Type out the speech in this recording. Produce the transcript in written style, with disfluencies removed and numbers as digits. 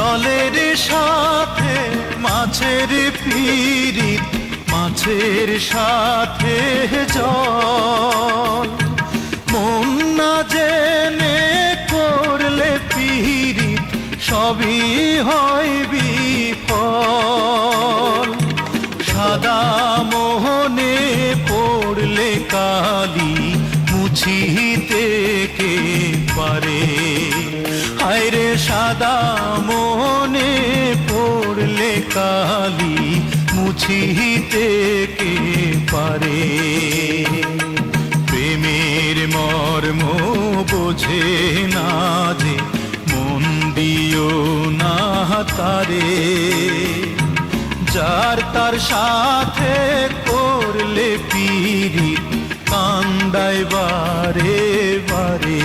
জলের সাথে মাছের পিরিত, মাছের সাথে জল। মন না জেনে করলে পিরিত, সবই হয় বিফল। সাদা মোহনে পড়লে কালি, মুছিতে কে পারে? হায়রে সাদা মোহনে পড়লে কালি, মুছিতে কে পারে? প্রেমের মর্ম বোঝে না যে, মন দিও না তারে। যার তার সাথে করলে পিরিত, কান্দায় বারে বারে।